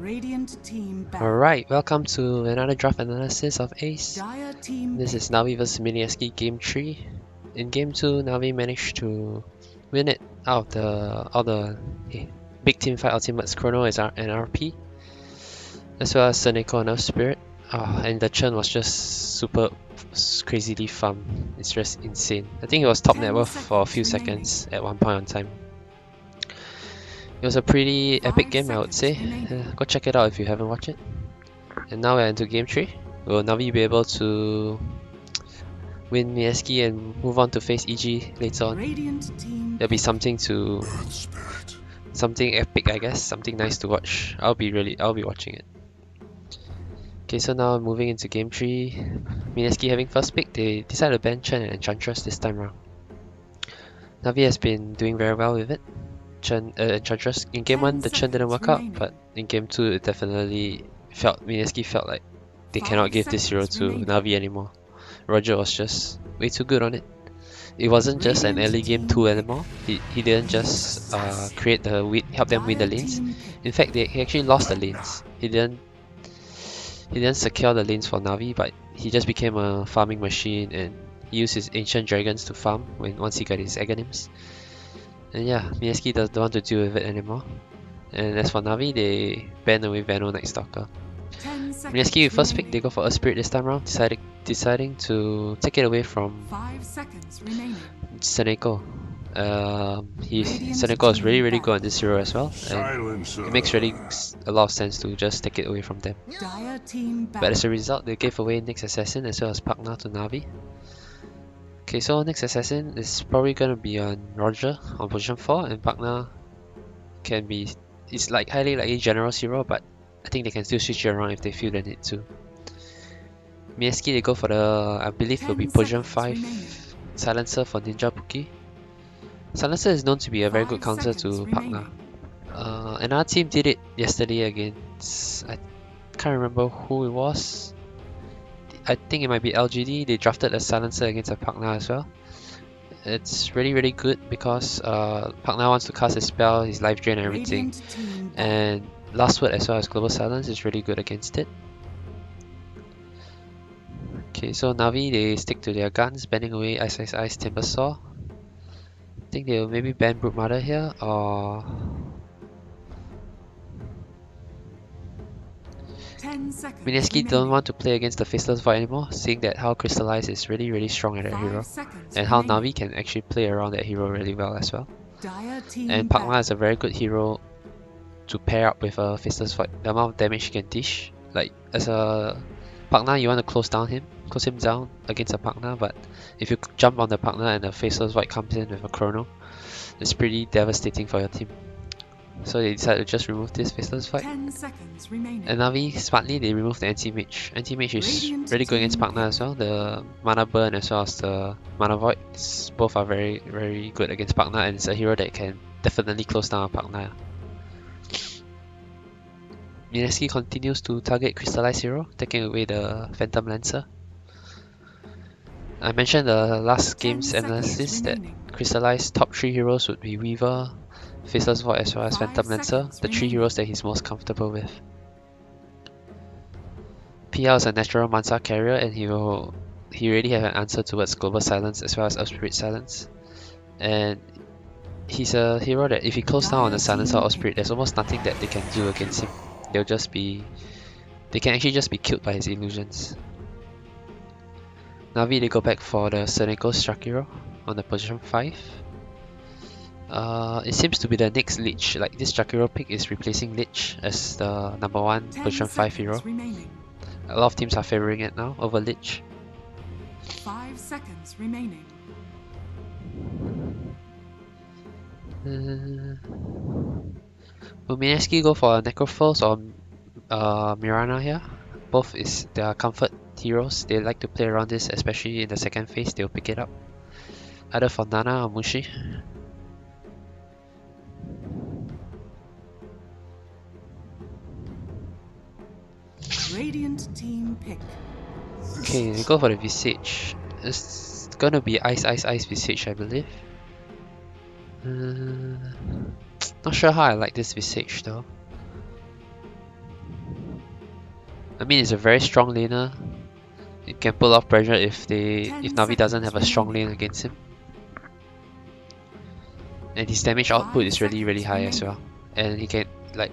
Radiant team back. Alright, welcome to another draft analysis of Ace. Dire team This is NAVI vs Mineski game 3. In game 2, NAVI managed to win it out of the big team fight ultimates Chrono and RP, as well as Seneko and Earth Spirit. And the churn was just super crazily fun. It's just insane. I think it was top net worth for a few seconds at one point in time. It was a pretty epic game, I would say. Go check it out if you haven't watched it. And now we're into game 3. Will Navi be able to win Mineski and move on to face EG later on? There'll be something epic, I guess, something nice to watch. I'll be watching it. Okay, so now moving into game 3. Mineski having first pick, they decided to ban Chen and Enchantress this time around. Navi has been doing very well with it. Enchantress in game 1 the Chen didn't work out, but in game 2 it definitely Mineski felt like they cannot give this hero to Navi anymore. Roger was just way too good on it. It wasn't just an early game 2 anymore. He didn't just help them win the lanes. In fact, he actually lost the lanes. He didn't secure the lanes for Navi, but he just became a farming machine and he used his ancient dragons to farm once he got his Aghanims. And yeah, Mineski doesn't want to deal with it anymore. And as for Navi, they ban away Vano Night Stalker. Mineski with first pick, they go for Earth Spirit this time around, deciding to take it away from Seneko. Seneko is really good on this hero as well, and it makes really a lot of sense to just take it away from them. But as a result, they gave away Nyx Assassin as well as Pakna to Navi. Okay, so Nyx Assassin is probably gonna be on Roger on position 4, and Pakna it's like highly likely General's hero, but I think they can still switch it around if they feel the need to. Mineski, they go for I believe it will be position 5 Silencer for Ninja Puki. Silencer is known to be a very good counter to Pakna. Another team did it yesterday against, I can't remember who it was. I think it might be LGD. They drafted a Silencer against a Pakna as well. It's really good because Pakna wants to cast his spell, his life drain and everything, and Last Word as well as Global Silence is really good against it. Okay, so Navi, they stick to their guns, banning away Ice Timber Saw. I think they'll maybe ban Broodmother here, or Mineski don't want to play against the Faceless Void anymore, seeing that how Crystallize is really strong at that hero, and how Navi can actually play around that hero really well as well. And Pakna is a very good hero to pair up with a Faceless Void. The amount of damage he can dish, like as a Pakna, you want to close him down against a Pakna, but if you jump on the Pakna and the Faceless Void comes in with a Chrono, it's pretty devastating for your team. So they decided to just remove this Faceless Void. And Navi, smartly, they removed the Anti-Mage. Anti-Mage is really good against Pakna as well. The Mana Burn as well as the Mana Void, both are very good against Pakna, and it's a hero that can definitely close down a Pakna. Mineski continues to target Crystallized hero, taking away the Phantom Lancer. I mentioned the last game's analysis that Crystallized top 3 heroes would be Weaver, Faceless Void as well as Phantom Lancer, the 3 heroes that he's most comfortable with. PL is a natural Mansa carrier, and he already have an answer towards Global Silence as well as Earth Spirit Silence. And he's a hero that if he closes down on the Silencer or Spirit, there's almost nothing that they can do against him. They can actually just be killed by his illusions. Navi, they go back for the Seneko Struck hero on the position 5. It seems to be the next Lich, like this Jakiro pick is replacing Lich as the number 1 position 5 hero. A lot of teams are favoring it now over Lich. 5 seconds remaining. Will Mineski go for Necrophos or Mirana here? Both is their comfort heroes. They like to play around this, especially in the second phase, they'll pick it up. Either for Nana or Mushi. Radiant team pick. Okay, we go for the Visage. It's gonna be Ice Visage, I believe. Not sure how I like this Visage though. I mean, it's a very strong laner. It can pull off pressure if 10 Navi doesn't have a seconds strong remaining. lane against him. And his damage output is really high as well. And he can like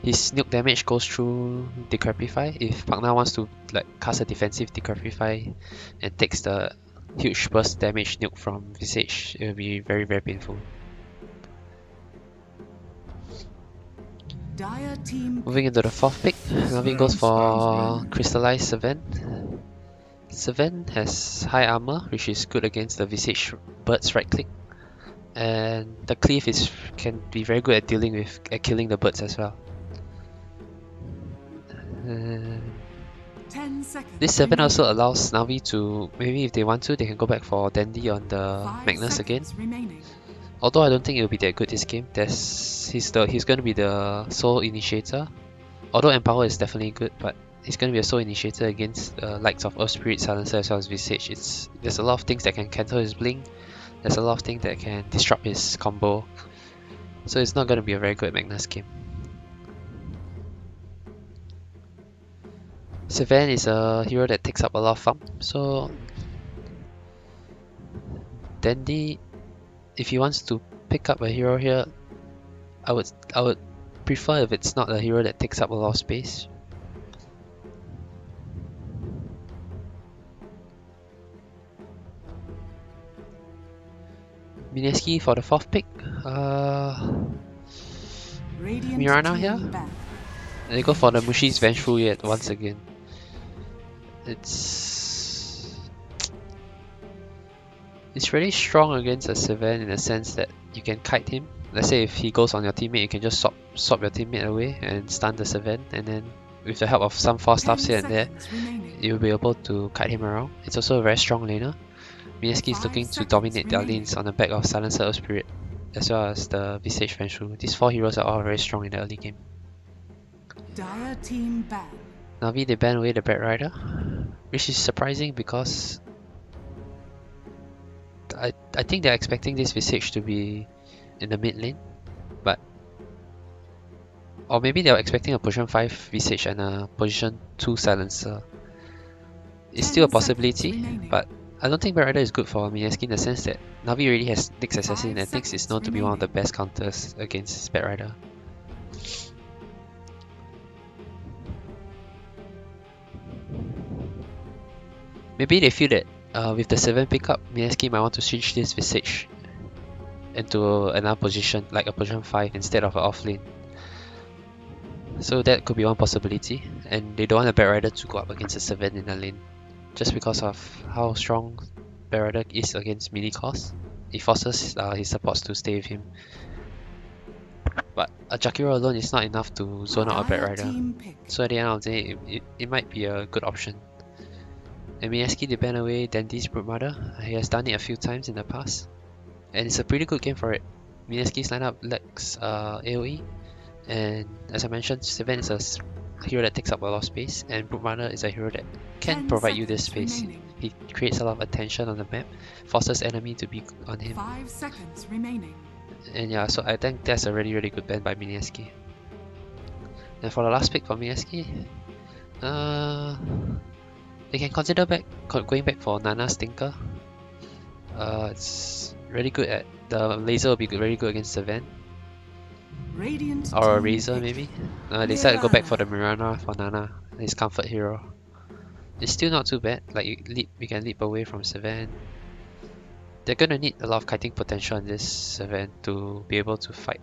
his nuke damage goes through Decrepify. If Pagna wants to like cast a defensive Decrepify and takes the huge burst damage nuke from Visage, it will be very painful. Dire team Moving into the 4th pick, Navi goes for Crystallized Servant. Servant has high armor, which is good against the Visage birds right click. And the cleave can be very good at dealing with killing the birds as well. 10 seconds This 7 remaining. also allows Navi to, maybe if they want to, they can go back for Dandy on the 5 Magnus again. seconds remaining. Although I don't think it will be that good this game. He's going to be the sole initiator. Although Empower is definitely good, but he's going to be a sole initiator against likes of Earth Spirit, Silencer as well as Visage. There's a lot of things that can cancel his blink. There's a lot of things that can disrupt his combo. So it's not going to be a very good Magnus game. Sylvan is a hero that takes up a lot of farm, so Dandy, if he wants to pick up a hero here, I would prefer if it's not a hero that takes up a lot of space. Mineski for the 4th pick. Radiant Mirana team here. back. They go for the Mushi's Vengeful yet once again. It's really strong against a Sylvan in the sense that you can kite him. Let's say if he goes on your teammate, you can just swap your teammate away and stun the Sylvan, and then with the help of some force staffs here and there, you'll be able to kite him around. It's also a very strong laner. Mineski is 5 looking to seconds dominate their remaining. lanes on the back of Silencer Earth Spirit, as well as the Visage Vengeful. These 4 heroes are all very strong in the early game. Dire team back. Navi, they ban away the Bat Rider, which is surprising because I think they're expecting this Visage to be in the mid lane, or maybe they were expecting a position 5 Visage and a position 2 Silencer. It's 10 still a seconds possibility, remaining. but I don't think Bat Rider is good for Mineski in the sense that Navi already has Nyx Assassin, 5 and Nyx is seconds known to be one of the remaining. best counters against Bat Rider. Maybe they feel that with the 7 pickup, Mineski might want to switch this Visage into another position, like a position 5 instead of an off lane. So that could be one possibility, and they don't want a Bat Rider to go up against a 7 in the lane, just because of how strong Bat Rider is against melee cost. It forces his supports to stay with him. But a Jakiro alone is not enough to zone out a Bat Dire Rider. team pick. So at the end of the day, it might be a good option. And Mineski, they ban away Dandy's Broodmother. He has done it a few times in the past, and it's a pretty good game for it. Mineski's lineup lacks AoE, and as I mentioned, Sylvan is a hero that takes up a lot of space, and Broodmother is a hero that can 10 provide you this seconds space. remaining. He creates a lot of attention on the map, forces enemy to be on him, 5 seconds remaining. and yeah, so I think that's a really good ban by Mineski. And for the last pick for Mineski, they can consider going back for Nana's Tinker. It's really good at the laser will be very good against Sylvan, Radiant or a team Razor pick. maybe. They decided to go back for the Mirana for Nana, his comfort hero. It's still not too bad. Like we can leap away from Sylvan. They're gonna need a lot of kiting potential in this Sylvan to be able to fight.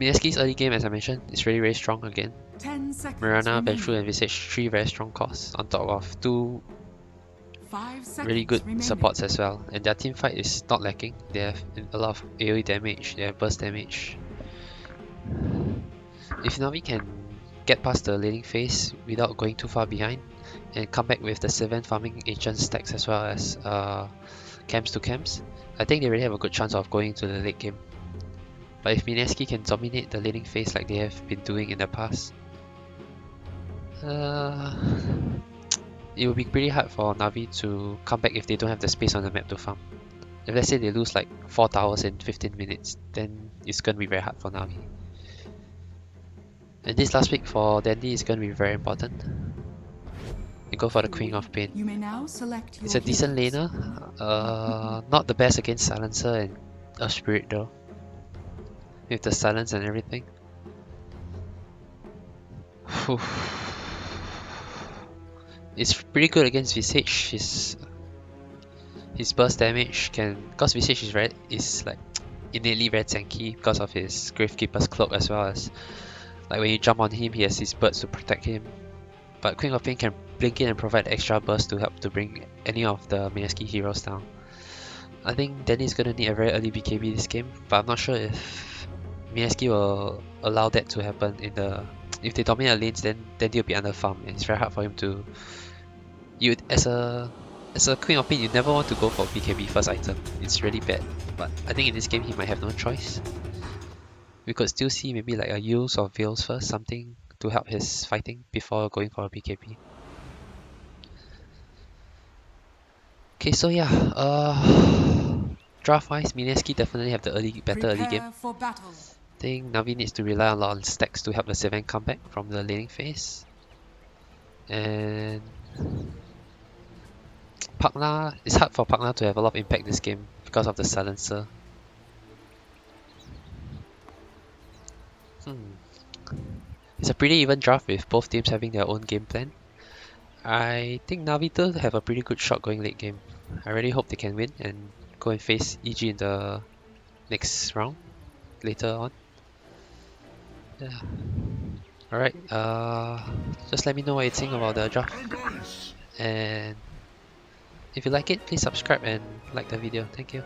Mineski's early game, as I mentioned, is really strong again. 10 seconds Mirana, remaining. Vengeful, and Visage, 3 very strong costs on top of 2 5 seconds really good remaining. supports as well. And their team fight is not lacking. They have a lot of AoE damage, they have burst damage. If Navi can get past the laning phase without going too far behind, and come back with the 7 farming ancient stacks as well as camps to camps, I think they really have a good chance of going to the late game. But if Mineski can dominate the laning phase like they have been doing in the past, it will be pretty hard for Navi to come back if they don't have the space on the map to farm. If let's say they lose like 4 towers in 15 minutes, then it's gonna be very hard for Navi. And this last pick for Dandy is going to be very important. You go for the Queen of Pain. You may now select your It's a decent heroes. laner. Not the best against Silencer and Earth Spirit though. With the silence and everything. Whew. It's pretty good against Visage. His burst damage can, because Visage is like innately very tanky because of his Gravekeeper's cloak, as well as like when you jump on him he has his birds to protect him. But Queen of Pain can blink in and provide extra burst to help to bring any of the Mineski heroes down. I think Danny's gonna need a very early BKB this game, but I'm not sure if Mineski will allow that to happen in the... If they dominate lanes, then Dandy will be under farm and it's very hard for him to... As a Queen of Pain, you never want to go for BKB first item. It's really bad. But I think in this game he might have no choice. We could still see maybe like a use of Veils first, something to help his fighting before going for a BKB. Okay, so yeah, draft wise, Mineski definitely have the better early game. For battle. I think Navi needs to rely a lot on stacks to help the Sylvan come back from the laning phase. And Pakla, it's hard for Pakla to have a lot of impact this game because of the silencer. It's a pretty even draft with both teams having their own game plan. I think Navi still have a pretty good shot going late game. I really hope they can win and go and face EG in the next round later on. Yeah. Alright, just let me know what you think about the draft. And if you like it, please subscribe and like the video. Thank you.